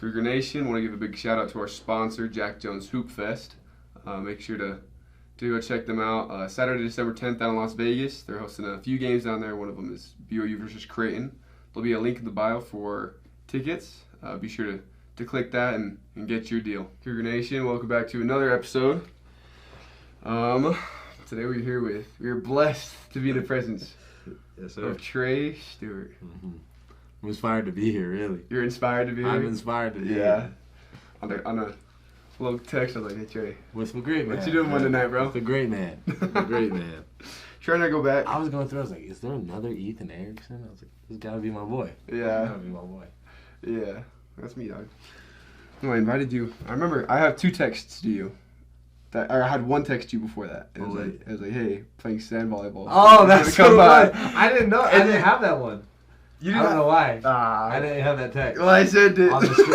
Cougar Nation, want to give a big shout out to our sponsor, Jack Jones Hoop Fest. Make sure to go check them out. Saturday, December 10th down in Las Vegas. They're hosting a few games down there. One of them is BYU versus Creighton. There'll be a link in the bio for tickets. Be sure to click that and get your deal. Cougar Nation, welcome back to another episode. Today we're blessed to be in the presence of Trey Stewart. Mm-hmm. I'm inspired to be here, really. You're inspired to be here? I'm inspired to be here. On a little text, I was like, hey, Trey. With the great man. What you doing Monday night, bro? With the great man. The great man. Trying to go back. I was going through, I was like, is there another Ethan Erickson? I was like, this got to be my boy. Yeah. This gotta be my boy. Yeah. That's me, dog. No, I invited you. I remember I have two texts to you. I had one text to you before that. It was like, hey, playing sand volleyball. Oh, that's so funny. I didn't know. I didn't have that one. You I don't know why. I didn't have that text. Well, I said it.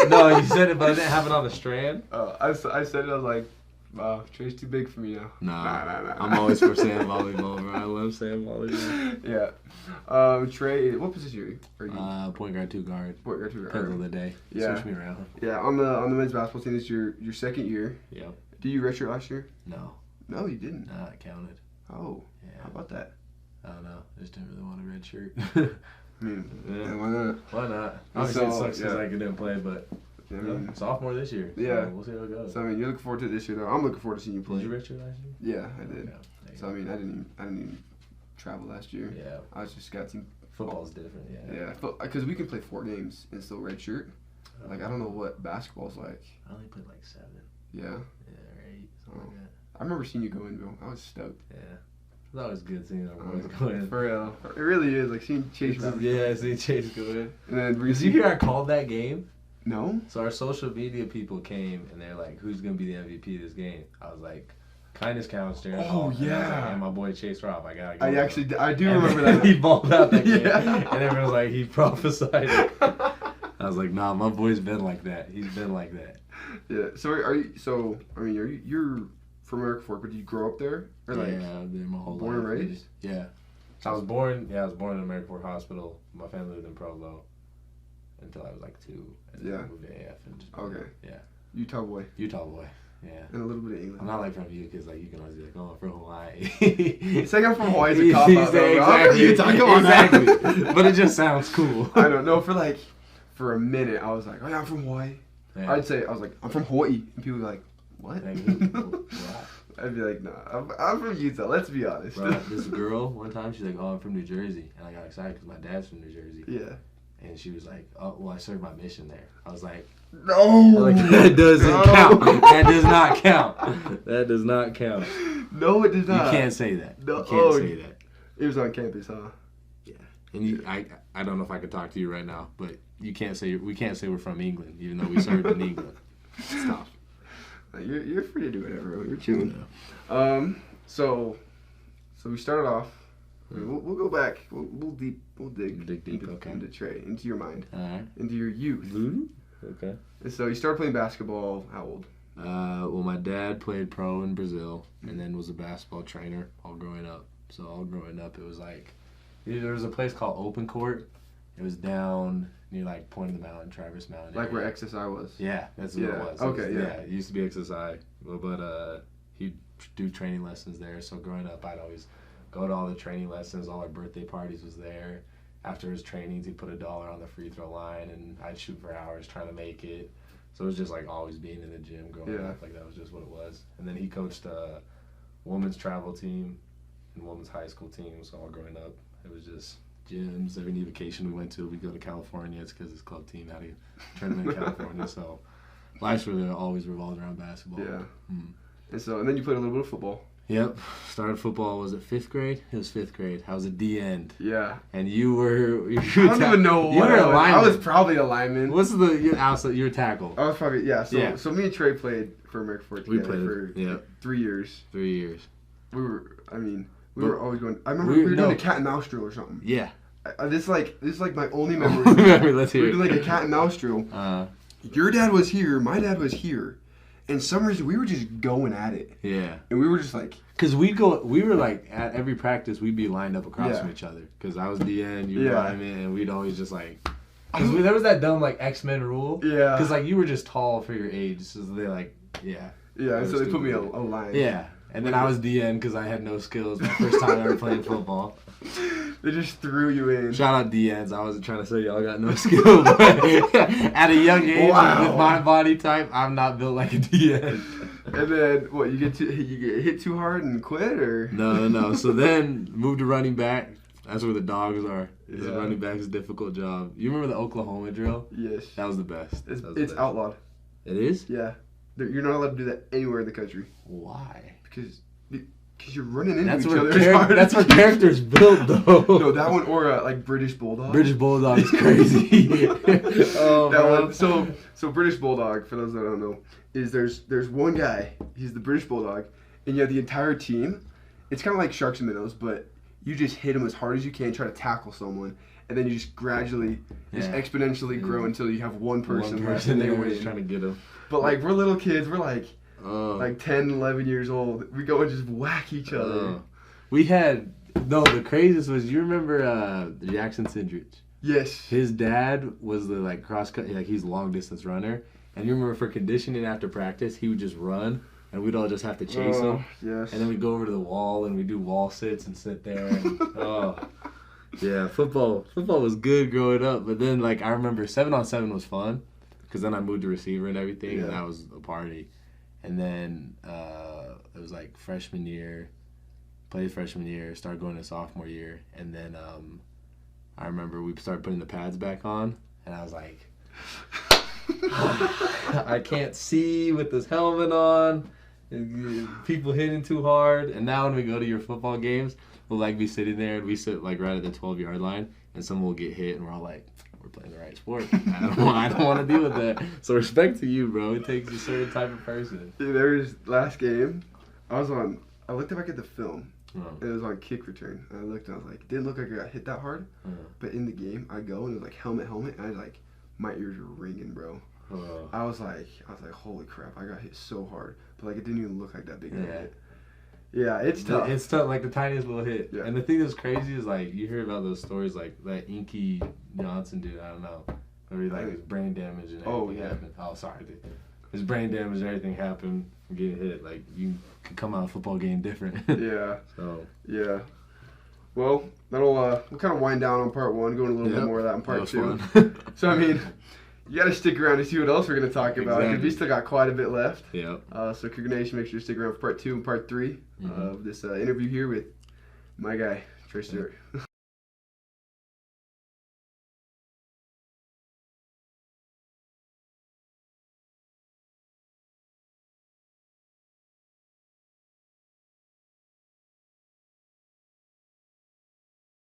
No, you said it, but I didn't have it on the strand. Oh, I said it. I was like, wow, Trey's too big for me now. Nah. I'm always for sand volleyball, bro. I love sand volleyball. Yeah. Trey, what position are you? Point guard, 2 guard. Point guard, 2 guard. Depends on the day. Yeah. Switch me around. Yeah. On the men's basketball team, this is your second year. Yep. Did you redshirt last year? No. No, you didn't. Nah, it counted. Oh. Yeah. How about that? I don't know. I just didn't really want a red shirt. I mean, yeah. why not? Why not? Obviously, it sucks because I didn't play, but I mean, sophomore this year. Yeah. So we'll see how it goes. So I mean, you're looking forward to it this year, though. I'm looking forward to seeing you play. Did you redshirt last year? Yeah, I did. Okay. So I mean, I didn't even travel last year. Yeah. I was just got team. Football's different. Yeah. Yeah, because we can play 4 games and still redshirt. Like I don't know what basketball's like. I only played like 7. Yeah. Yeah, or 8, something like that. I remember seeing you go in, bro. I was stoked. Yeah. It's always good seeing our boys go in. For real. It really is. Like seeing Chase. Yeah, seeing Chase go in. And then did you hear I called that game? No. So our social media people came and they're like, "Who's gonna be the MVP of this game?" I was like, "Kindness counts, Darren." Oh yeah. And, like, and my boy Chase Robb, I gotta go. I do remember that. He balled out that game, Yeah. and everyone was like, "He prophesied it." I was like, "Nah, my boy's been like that. He's been like that." Yeah. So are you? So I mean, you're from American Fork, but did you grow up there? Or like, yeah, I've been my whole born life. and raised? Yeah. I was born in American Fork Hospital. My family lived in Provo until I was like 2. And then I moved to AF. And just yeah. Utah boy. Utah boy. Yeah. And a little bit of England. I'm not like from you because like you can always be like, oh, I'm from Hawaii. It's like I'm from Hawaii is a cop out. Exactly. I'm from Utah. Come on, exactly. But it just sounds cool. I don't know. For a minute, I was like, oh yeah, I'm from Hawaii. Yeah. I was like, I'm from Hawaii, and people would be like, what? What? I'd be like, nah, I'm from Utah. Let's be honest. Bro, this girl one time she's like, oh, I'm from New Jersey, and I got excited because my dad's from New Jersey. Yeah. And she was like, oh, well, I served my mission there. I was like, no. Like, that doesn't count. That does not count. That does not count. No, it does not. You can't say that. No. You can't say that. It was on campus, huh? Yeah. And I don't know if I could talk to you right now, but we can't say we're from England, even though we served in England. Stop. You're free to do whatever. You're chilling. Yeah. So we started off. We'll go back. We'll dig deep okay. into Trey, into your mind, all right, into your youth. Mm-hmm. Okay. And so you started playing basketball. How old? Well, my dad played pro in Brazil, and then was a basketball trainer all growing up. So all growing up, it was like there was a place called Open Court. It was down near like Point of the Mountain, Traverse Mountain. Like where XSI was. Yeah, that's what it was. Okay, yeah. It used to be XSI, but he'd do training lessons there. So growing up, I'd always go to all the training lessons. All our birthday parties was there. After his trainings, he'd put $1 on the free throw line, and I'd shoot for hours trying to make it. So it was just like always being in the gym growing up. Like that was just what it was. And then he coached a women's travel team and women's high school team. So all growing up, it was just gyms. Every new vacation we went to, we'd go to California. It's because his club team had a tournament in California. So life's really always revolved around basketball. Yeah. And then you played a little bit of football. Yep. Started football, was it 5th grade? It was 5th grade. I was a D-end. Yeah. And you were I don't even know what you were a lineman. I was probably a lineman. What's you were tackle. I was probably, So me and Trey played for American Fork together for 3 years. 3 years. We were always going. I remember we were doing a cat and mouse drill or something. Yeah. This is like my only memory. Let's hear it. We were doing like a cat and mouse drill. Your dad was here. My dad was here. And some reason we were just going at it. Yeah. And we were just like. Because we were like, at every practice, we'd be lined up across from each other. Because I was DN, you were lineman, and we'd always just like Because there was that dumb like X-Men rule. Yeah. Because like you were just tall for your age, so they like Yeah, so they put me a line. Yeah, and then I was DN because I had no skills. My first time ever playing football. They just threw you in. Shout out DNs. I wasn't trying to say y'all got no skill, but at a young age with my body type, I'm not built like a DN. And then what? You get hit too hard and quit, or? No. So then moved to running back. That's where the dogs are. Yeah. Running back is a difficult job. You remember the Oklahoma drill? Yes. That was the best. It's outlawed. It is? Yeah. You're not allowed to do that anywhere in the country. Why? Because you're running into each other. That's where character's built, though. No, that one or like British Bulldog. British Bulldog is crazy. Oh, that one. So British Bulldog, for those that don't know, is there's one guy. He's the British Bulldog, and you have the entire team. It's kind of like sharks and minnows, but you just hit them as hard as you can, try to tackle someone, and then you just gradually, just exponentially grow until you have one person left and they win. Trying to get them. But like we're little kids, we're like 10, 11 years old. We go and just whack each other. We had the craziest was, you remember Jackson Sindrich? Yes. His dad was the like cross cut, like he's a long distance runner, and you remember for conditioning after practice, he would just run. And we'd all just have to chase him. Yes. And then we'd go over to the wall and we'd do wall sits and sit there. And, yeah, football was good growing up. But then, like, I remember 7-on-7 was fun because then I moved to receiver and everything, and that was a party. And then it was like freshman year, played freshman year, started going to sophomore year. And then I remember we started putting the pads back on, and I was like, I can't see with this helmet on. People hitting too hard. And now when we go to your football games, we'll like be sitting there and we sit like right at the 12-yard line and someone will get hit and we're all like, we're playing the right sport. I don't want to deal with that. So respect to you, bro. It takes a certain type of person. Dude, there was last game, I looked back at the film. It was on kick return. And I looked and I was like, it didn't look like I got hit that hard. But in the game, I go and it was like helmet, and I was like, my ears were ringing, bro. I was like, holy crap, I got hit so hard. But like, it didn't even look like that big of a hit. Yeah, it's tough. It's tough, like the tiniest little hit. Yeah. And the thing that's crazy is like, you hear about those stories like that Inky Johnson dude, I don't know. Where he like his brain damage and everything happened. Oh, sorry, dude. His brain damage and everything happened from getting hit. Like, you could come out of a football game different. Yeah. So. Yeah. Well, we'll kind of wind down on part one, going a little bit more of that in part two. So, I mean, you got to stick around to see what else we're going to talk about, because we still got quite a bit left. Yeah. So, Cougar Nation, make sure to stick around for part two and part three of this interview here with my guy, Trey Stewart.